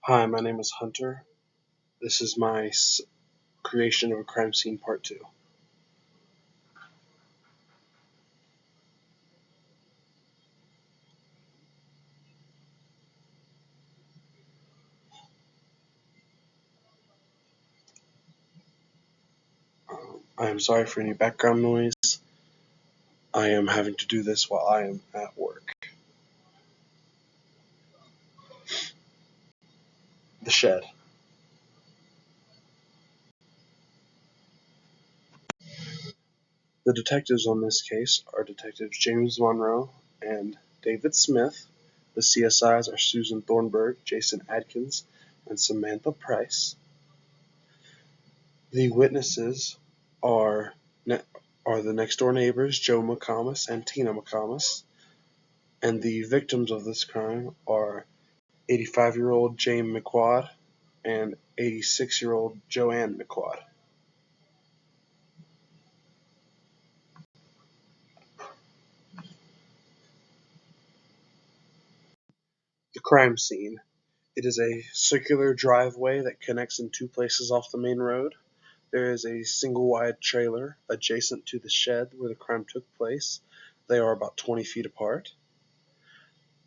Hi, my name is Hunter. This is my creation of a crime scene part 2. I am sorry for any background noise. I am having to do this while I am at work. The shed. The detectives on this case are Detectives James Monroe and David Smith. The CSIs are Susan Thornburg, Jason Adkins, and Samantha Price. The witnesses are the next door neighbors, Joe McComas and Tina McComas, and the victims of this crime are 85-year-old Jane McQuad and 86-year-old Joanne McQuad. The crime scene. It is a circular driveway that connects in two places off the main road. There is a single-wide trailer adjacent to the shed where the crime took place. They are about 20 feet apart.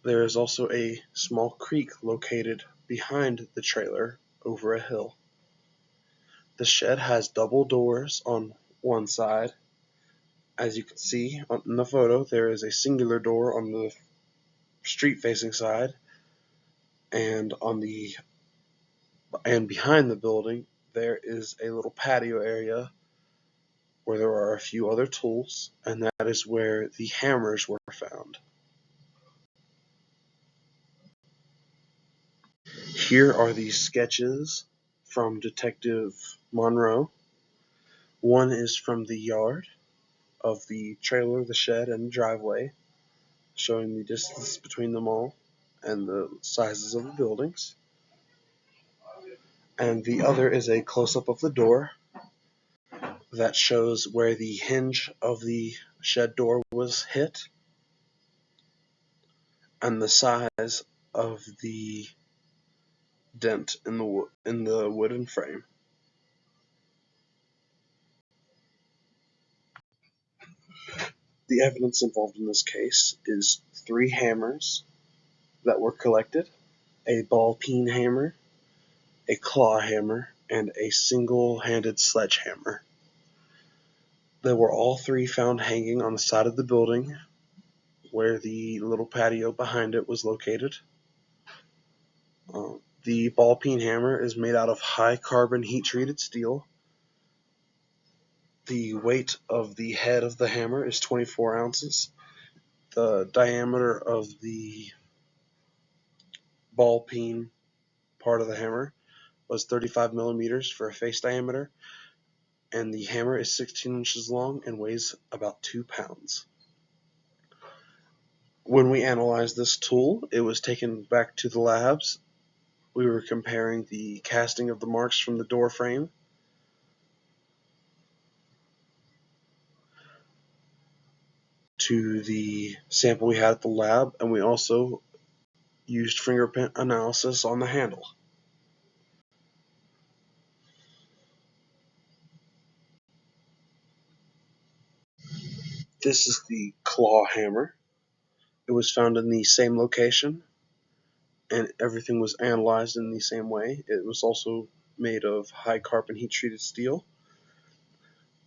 There is also a small creek located behind the trailer over a hill. The shed has double doors on one side. As you can see in the photo, there is a singular door on the street-facing side, and behind the building there is a little patio area where there are a few other tools, and that is where the hammers were found. Here are the sketches from Detective Monroe. One is from the yard of the trailer, the shed, and the driveway, showing the distance between them all and the sizes of the buildings. And the other is a close-up of the door that shows where the hinge of the shed door was hit and the size of the dent in the wooden frame. The evidence involved in this case is 3 hammers that were collected, a ball-peen hammer, a claw hammer, and a single-handed sledgehammer. They were all 3 found hanging on the side of the building where the little patio behind it was located. The ball-peen hammer is made out of high-carbon heat-treated steel. The weight of the head of the hammer is 24 ounces. The diameter of the ball-peen part of the hammer was 35 millimeters for a face diameter, and the hammer is 16 inches long and weighs about 2 pounds. When we analyzed this tool, it was taken back to the labs. We were comparing the casting of the marks from the door frame to the sample we had at the lab, and we also used fingerprint analysis on the handle. This is the claw hammer. It was found in the same location, and everything was analyzed in the same way. It was also made of high carbon heat treated steel.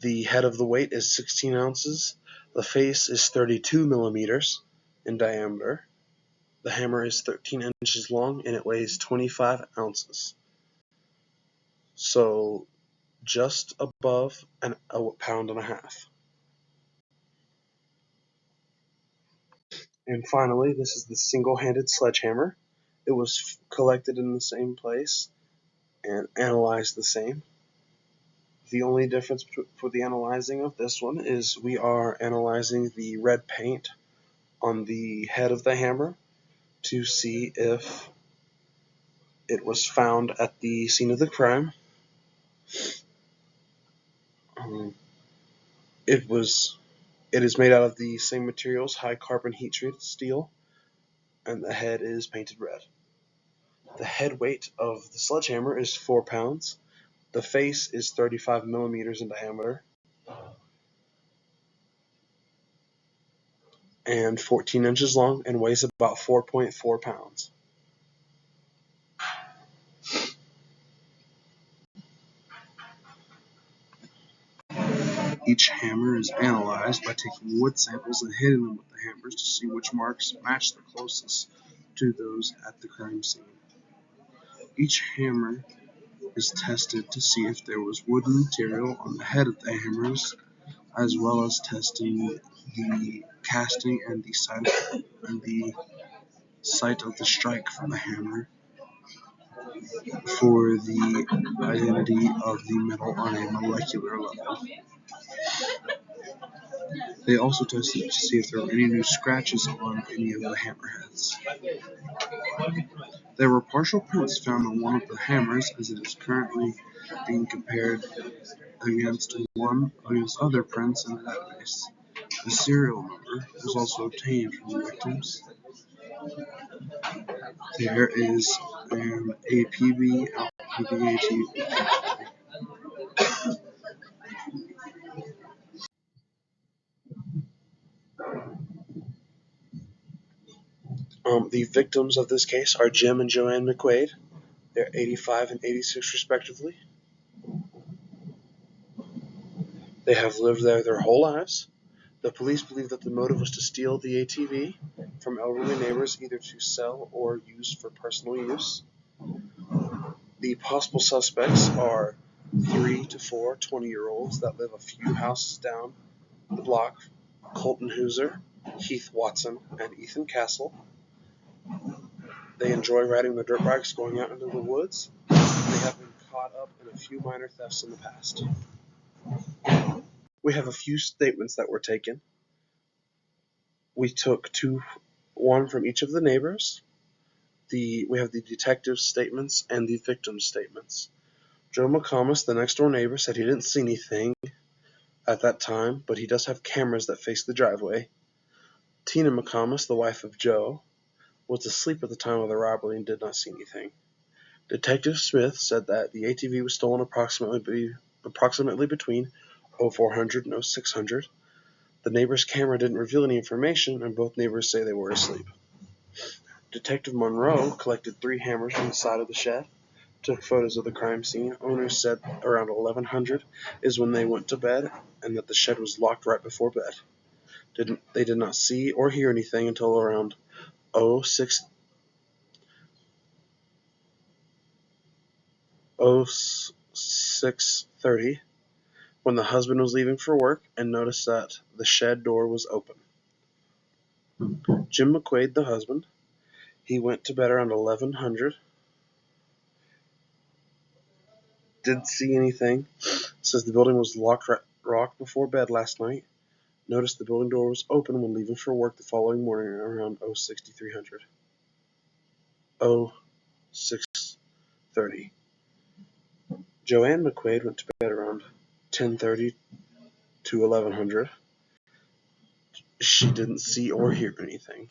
The head of the weight is 16 ounces. The face is 32 millimeters in diameter. The hammer is 13 inches long and it weighs 25 ounces. So just above a pound and a half. And finally, this is the single-handed sledgehammer. It was collected in the same place and analyzed the same. The only difference for the analyzing of this one is we are analyzing the red paint on the head of the hammer to see if it was found at the scene of the crime. It is made out of the same materials, high carbon heat treated steel, and the head is painted red. The head weight of the sledgehammer is 4 pounds. The face is 35 millimeters in diameter and 14 inches long and weighs about 4.4 pounds. Each hammer is analyzed by taking wood samples and hitting them with the hammers to see which marks match the closest to those at the crime scene. Each hammer is tested to see if there was wooden material on the head of the hammers, as well as testing the casting and the site of the strike from the hammer for the identity of the metal on a molecular level. They also tested to see if there were any new scratches on any of the hammerheads. There were partial prints found on one of the hammers, as it is currently being compared against other prints in the database. The serial number was also obtained from the victims. There is an APB out for the ATV. The victims of this case are Jim and Joanne McQuaid. They're 85 and 86 respectively. They have lived there their whole lives. The police believe that the motive was to steal the ATV from elderly neighbors, either to sell or use for personal use. The possible suspects are 3 to 4 20-year-olds that live a few houses down the block: Colton Hooser, Heath Watson, and Ethan Castle. They enjoy riding their dirt bikes, going out into the woods. They have been caught up in a few minor thefts in the past. We have a few statements that were taken. We took one from each of the neighbors. We have the detective's statements and the victim's statements. Joe McComas, the next door neighbor, said he didn't see anything at that time, but he does have cameras that face the driveway. Tina McComas, the wife of Joe, was asleep at the time of the robbery and did not see anything. Detective Smith said that the ATV was stolen approximately between 0400 and 0600. The neighbor's camera didn't reveal any information, and both neighbors say they were asleep. Detective Monroe collected 3 hammers from the side of the shed, took photos of the crime scene. Owners said around 1100 is when they went to bed, and that the shed was locked right before bed. They did not see or hear anything until around 06:30, when the husband was leaving for work and noticed that the shed door was open. Jim McQuaid, the husband, he went to bed around 1100. Didn't see anything. Says the building was locked before bed last night. Noticed the building door was open when leaving for work the following morning around 06:30. Joanne McQuaid went to bed around 10:30 to 1100. She didn't see or hear anything.